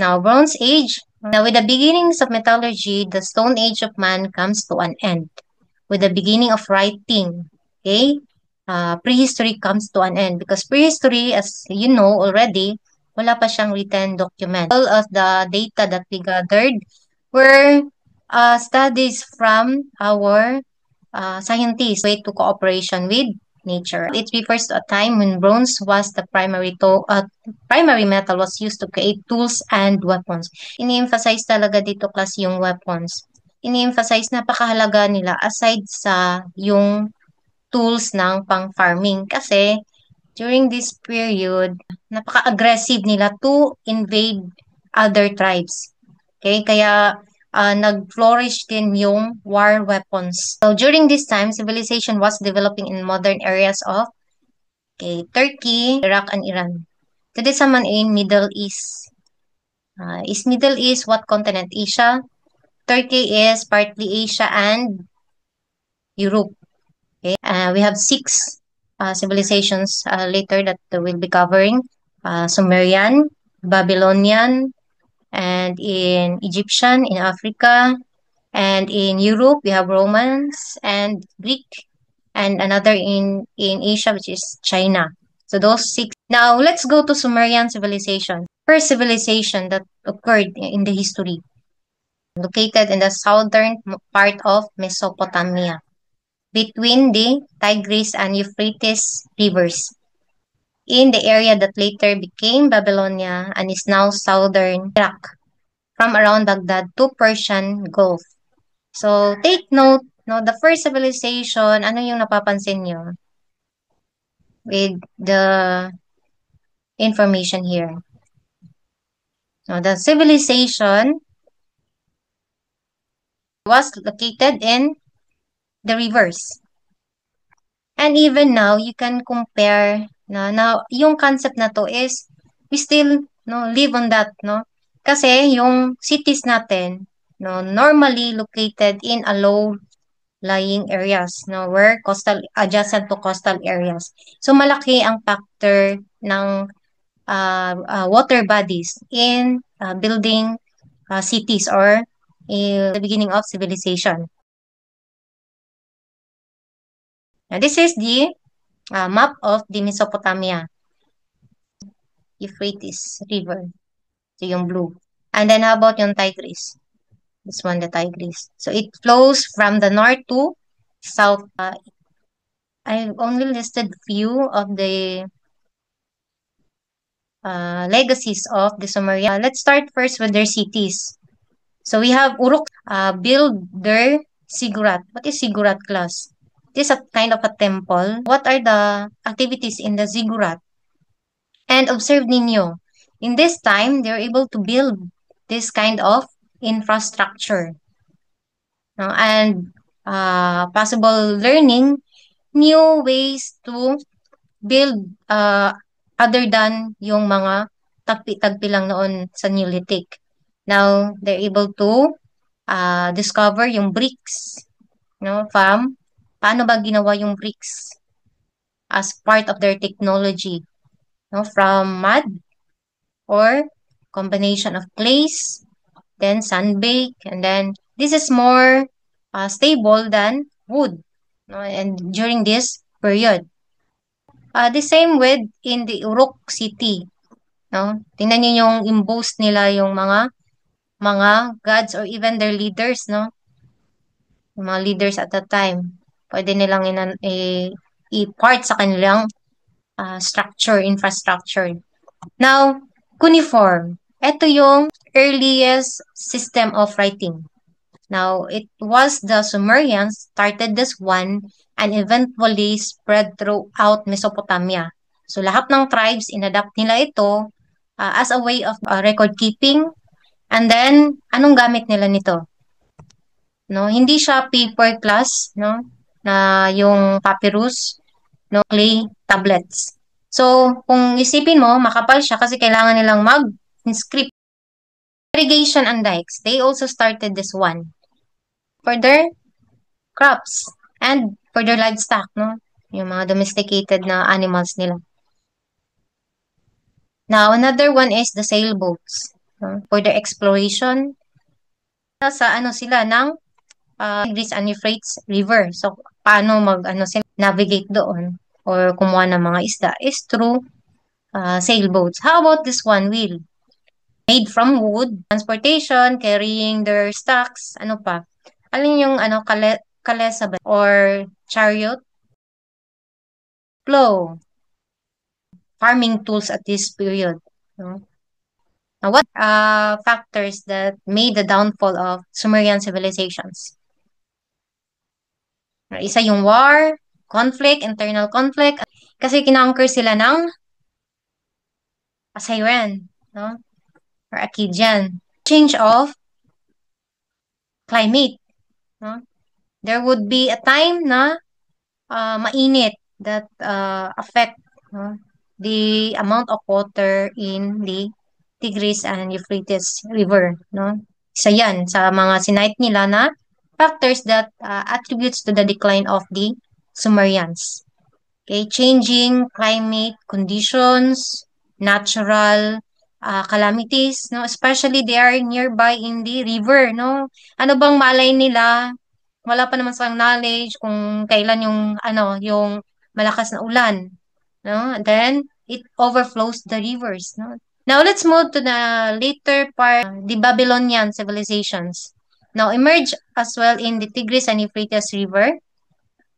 Now, Bronze Age. Now, with the beginnings of metallurgy, the Stone Age of man comes to an end. With the beginning of writing, okay, prehistory comes to an end because prehistory, as you know already, wala pa siyang written document. All of the data that we gathered were studies from our scientists way to cooperation with nature. It refers to a time when bronze was the primary metal was used to create tools and weapons. Ini-emphasize talaga dito class yung weapons. Ini-emphasize napakahalaga nila aside sa yung tools ng pang-farming kasi during this period, napaka-aggressive nila to invade other tribes. Okay, kaya nag-flourish din yung war weapons. So during this time, civilization was developing in modern areas of Turkey, Iraq, and Iran. Today naman in Middle East. Is Middle East what continent? Asia. Turkey is partly Asia and Europe. Okay, we have six civilizations later that we'll be covering. Sumerian, Babylonian, and in Egyptian, in Africa, and in Europe, we have Romans and Greek, and another in Asia, which is China. So those six. Now, let's go to Sumerian civilization. First civilization that occurred in the history, located in the southern part of Mesopotamia, between the Tigris and Euphrates rivers, in the area that later became Babylonia and is now southern Iraq, from around Baghdad to Persian Gulf. So, take note, no, the first civilization, ano yung napapansin nyo with the information here? No, the civilization was located in the rivers. And even now, you can compare na yung concept na to is we still live on that, no? Kasi yung cities natin, normally located in a low lying areas, where coastal adjacent to coastal areas. So malaki ang factor ng water bodies in building cities or the beginning of civilization. Now, this is the map of the Mesopotamia, Euphrates River. So yung blue. And then how about yung Tigris? This one, the Tigris. So it flows from the north to south. I've only listed few of the legacies of the Sumerian. Let's start first with their cities. So we have Uruk build their ziggurat. What is ziggurat class? This is a kind of a temple. What are the activities in the ziggurat? And observe ninyo, in this time, they're able to build this kind of infrastructure. And possible learning new ways to build other than yung mga tagpi-tagpi lang noon sa Neolithic. Now, they're able to discover yung bricks, from paano ba ginawa yung bricks as part of their technology, from mud or combination of clays, then sunbake, and then this is more stable than wood, and during this period. The same with in the Uruk city, tingnan niyo yung embossed nila yung mga gods or even their leaders, yung mga leaders at that time. Pwede nilang i-part sa kanilang infrastructure. Now, cuneiform. Ito yung earliest system of writing. Now, it was the Sumerians started this one and eventually spread throughout Mesopotamia. So, lahat ng tribes, inadapt nila ito as a way of record keeping. And then, anong gamit nila nito? Hindi siya paper class, na yung papyrus, clay tablets. So, kung isipin mo, makapal siya kasi kailangan nilang mag-inscript. Irrigation and dikes, they also started this one for their crops and for their livestock, yung mga domesticated na animals nila. Now, another one is the sailboats. for their exploration. Sa ano sila ng Tigris and Euphrates River. So, paano sila navigate doon or kumuha ng mga isda is through sailboats. How about this one wheel? Made from wood, transportation, carrying their stocks, ano pa? Alin yung kalesa ba? Or chariot, plow, farming tools at this period. No? Now, what factors that made the downfall of Sumerian civilizations? Isa yung war, conflict, internal conflict, kasi kinonquer sila ng Assyrian, no? Or Akkadian. Change of climate, no? There would be a time na mainit that affect no, the amount of water in the Tigris and Euphrates River, no? Isa yan sa mga sinight nila na factors that attributes to the decline of the Sumerians. Okay, changing climate conditions, natural calamities, no? Especially they are nearby in the river, no? Ano bang malay nila? Wala pa naman silang knowledge kung kailan yung malakas na ulan, no? And then it overflows the rivers, no? Now let's move to the later part, the Babylonian civilizations. Now emerge as well in the Tigris and Euphrates River.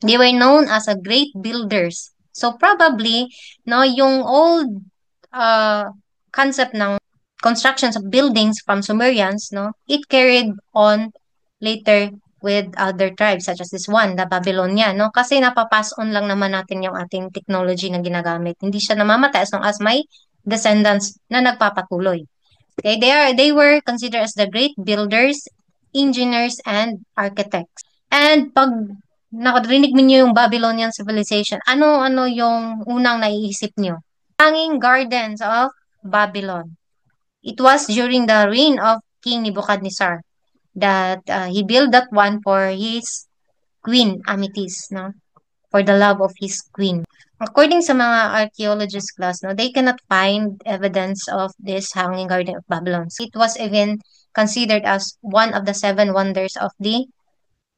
They were known as a great builders. So probably, no, yung old uh, concept ng constructions of buildings from Sumerians, no, it carried on later with other tribes such as this one, the Babylonian, no? Kasi napapass on lang naman natin yung ating technology na ginagamit. Hindi siya namamatay as long as may descendants na nagpapatuloy. Okay, they were considered as the great builders, engineers, and architects. And pag nakarinig niyo yung Babylonian civilization, ano yung unang naiisip niyo? Hanging Gardens of Babylon. It was during the reign of King Nebuchadnezzar that he built that one for his queen, Amytis, no? For the love of his queen. According sa mga archaeologist class, no, they cannot find evidence of this Hanging Garden of Babylon. So it was even considered as one of the seven wonders of the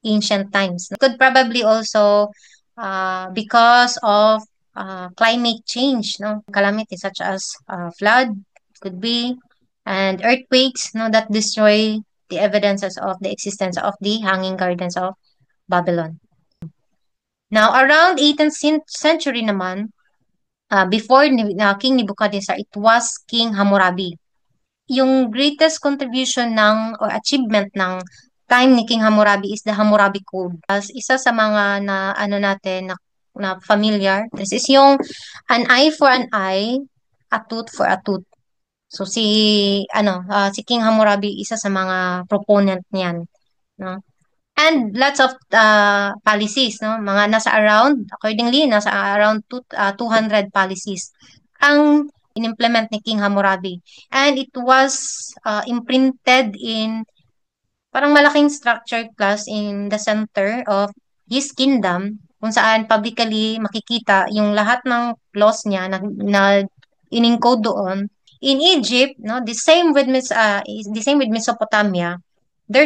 ancient times. It could probably also because of climate change, no, calamities such as flood, could be, and earthquakes, no, that destroy the evidences of the existence of the Hanging Gardens of Babylon. Now, around 18th century naman, before King Nebuchadnezzar, it was King Hammurabi. Yung greatest contribution or achievement ng time ni King Hammurabi is the Hammurabi Code. As isa sa mga na familiar, this is yung an eye for an eye, a tooth for a tooth. So si King Hammurabi isa sa mga proponent niyan, no? And lots of policies, no? Nasa around 200 policies ang inimplement ni King Hammurabi. And it was imprinted in parang malaking structure class in the center of his kingdom kung saan publicly makikita yung lahat ng laws niya na in-encode doon. In Egypt, no, the same with Mesopotamia, their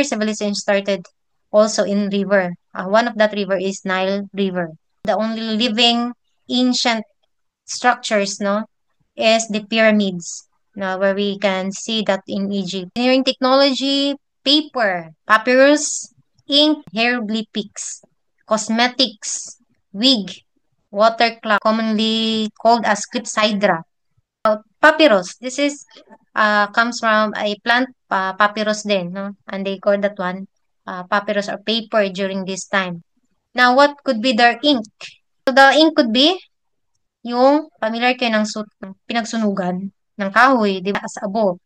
civilization started also in river. One of that river is Nile River. The only living ancient structures, no, is the pyramids, no, where we can see that in Egypt. Engineering technology, paper, papyrus, ink, hieroglyphics, cosmetics, wig, watercloth, commonly called as clepsydra. Papyrus, this is comes from a plant, papyrus din, no? And they call that one papyrus or paper during this time. Now, what could be their ink? So, the ink could be yung familiar kayo ng pinagsunugan ng kahoy, di ba, as abo.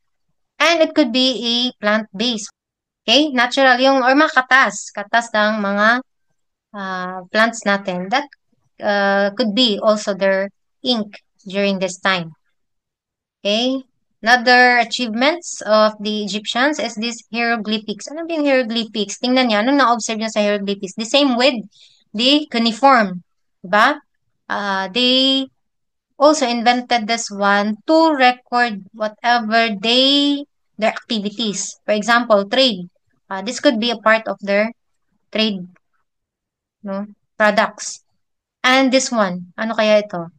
And it could be a plant-based. Okay? Natural yung, or mga katas ng mga plants natin. That could be also their ink during this time. Okay? Another achievements of the Egyptians is this hieroglyphics. Ano ba yung hieroglyphics? Tingnan niyo, anong na-observe niyo sa hieroglyphics? The same with the cuneiform. Diba? They also invented this one to record whatever their activities. For example, trade. This could be a part of their trade, no, products. And this one, ano kaya ito?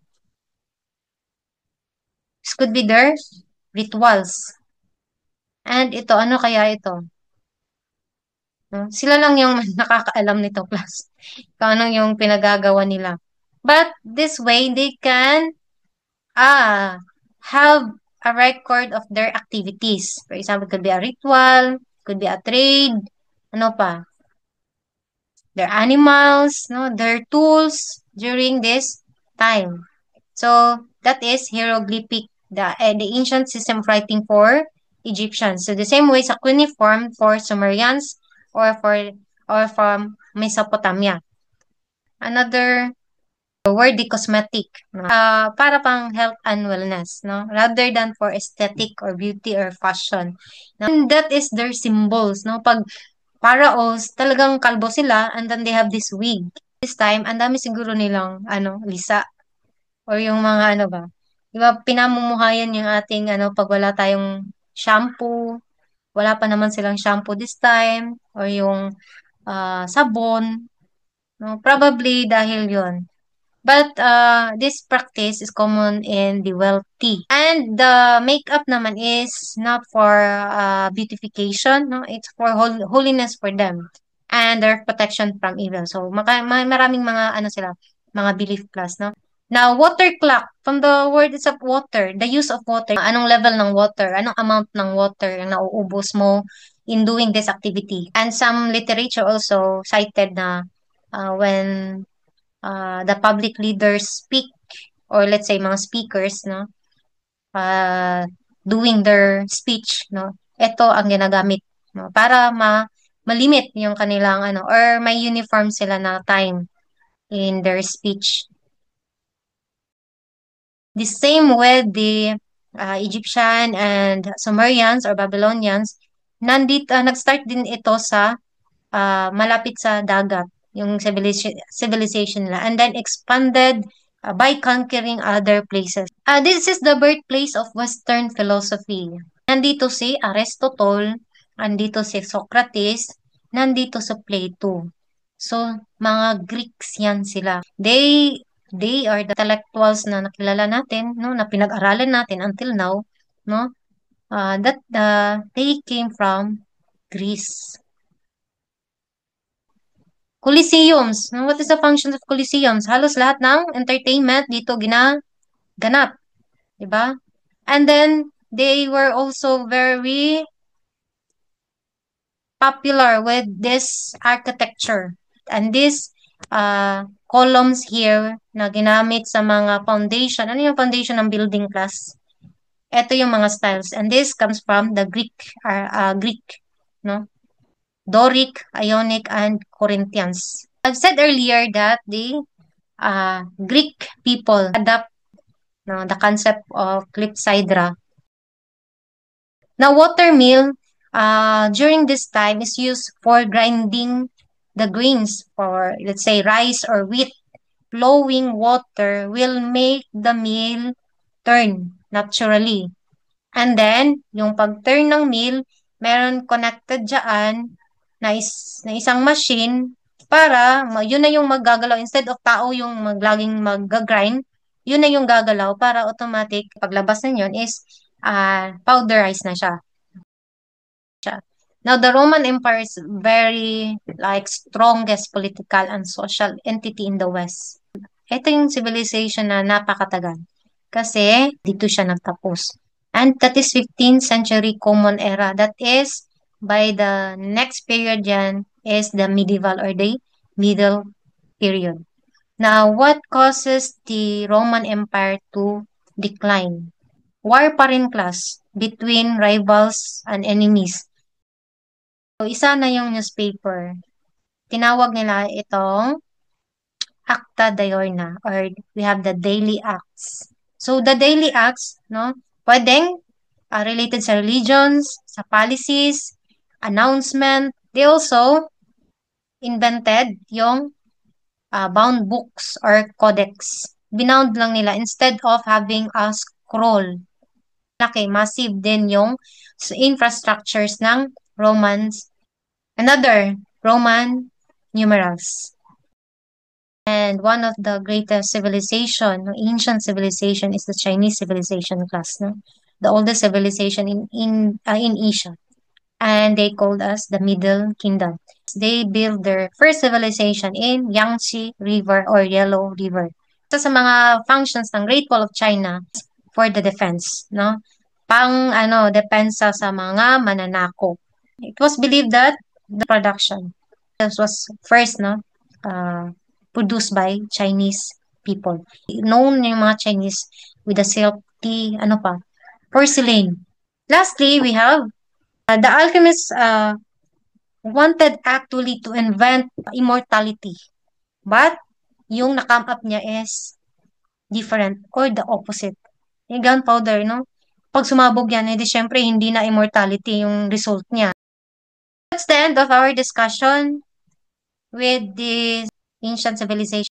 This could be their rituals. And ito, ano kaya ito? No? Sila lang yung nakakaalam nito, class. Kung ano yung pinagagawa nila. But this way, they can have a record of their activities. For example, could be a ritual, could be a trade, ano pa, their animals, no, their tools during this time. So that is hieroglyphic, the ancient system of writing for Egyptians. So the same way sa cuneiform for Sumerians or from Mesopotamia. Another word di cosmetic, no? Para pang health and wellness, no? Rather than for aesthetic or beauty or fashion. No? And that is their symbols, no? Pag pharaohs, talagang kalbo sila and then they have this wig. This time, ang dami siguro nilang, lisa or yung mga ano ba. Di ba, pinamumuhayan yung ating, pag wala tayong shampoo, wala pa naman silang shampoo this time, or yung sabon, no? Probably dahil yon. But this practice is common in the wealthy. And the makeup naman is not for beautification, no? It's for holiness for them and their protection from evil. So maraming mga ano sila, mga belief class, no? Now, water clock, from the word itself water, the use of water, anong level ng water, anong amount ng water ang nauubos mo in doing this activity. And some literature also cited na when the public leaders speak or let's say mga speakers, no, uh, doing their speech, no, ito ang ginagamit, no, para malimit yung kanilang or may uniform sila na time in their speech. The same with the Egyptian and Sumerians or Babylonians, nag-start din ito sa malapit sa dagat, yung civilization nila, and then expanded by conquering other places. This is the birthplace of Western philosophy. Nandito si Aristotle, nandito si Socrates, nandito si Plato. So, mga Greeks yan sila. They are the intellectuals na nakilala natin, no, na pinag-aralan natin until now, no, that they came from Greece. Coliseums. No? What is the function of coliseums? Halos lahat ng entertainment dito ginaganap. Diba? And then, they were also very popular with this architecture. And these columns here na ginamit sa mga foundation. Ano yung foundation ng building class? Ito yung mga styles. And this comes from the Greek, no? Doric, Ionic, and Corinthians. I've said earlier that the Greek people adapt the concept of clepsydra. Now, water mill during this time is used for grinding the grains for, let's say, rice or wheat. Flowing water will make the mill turn naturally. And then, yung pag-turn ng mill, meron connected dyan na isang machine para yun na yung maggagalaw. Instead of tao yung laging mag-grind, yun na yung gagalaw para automatic paglabas na yun is powderized na siya. Now, the Roman Empire is very strongest political and social entity in the West. Ito yung civilization na napakatagal kasi dito siya nagtapos. And that is 15th century Common Era. That is, by the next period yan is the medieval or the middle period. Now, what causes the Roman Empire to decline? War pa rin class between rivals and enemies. So, isa na yung newspaper. Tinawag nila itong Acta Diurna or we have the daily acts. So, the daily acts, no, pwedeng related sa religions, sa policies, announcement. They also invented yung bound books or codex. binound lang nila instead of having a scroll. Laki, massive din yung infrastructures ng Romans. Another, Roman numerals. And one of the greatest civilization, no, ancient civilization is the Chinese civilization class, no? The oldest civilization in Asia. And they called us the Middle Kingdom. They built their first civilization in Yangtze River or Yellow River. Isa sa mga functions ng Great Wall of China for the defense, no? Pang depensa sa mga mananako. It was believed that the production this was first, no, produced by Chinese people. Known yung mga Chinese with the silky, porcelain. Lastly, we have the alchemists wanted actually to invent immortality. But yung na-come up niya is different or the opposite. Yung gunpowder, no? Pag sumabog yan, edi syempre hindi na immortality yung result niya. That's the end of our discussion with this ancient civilization.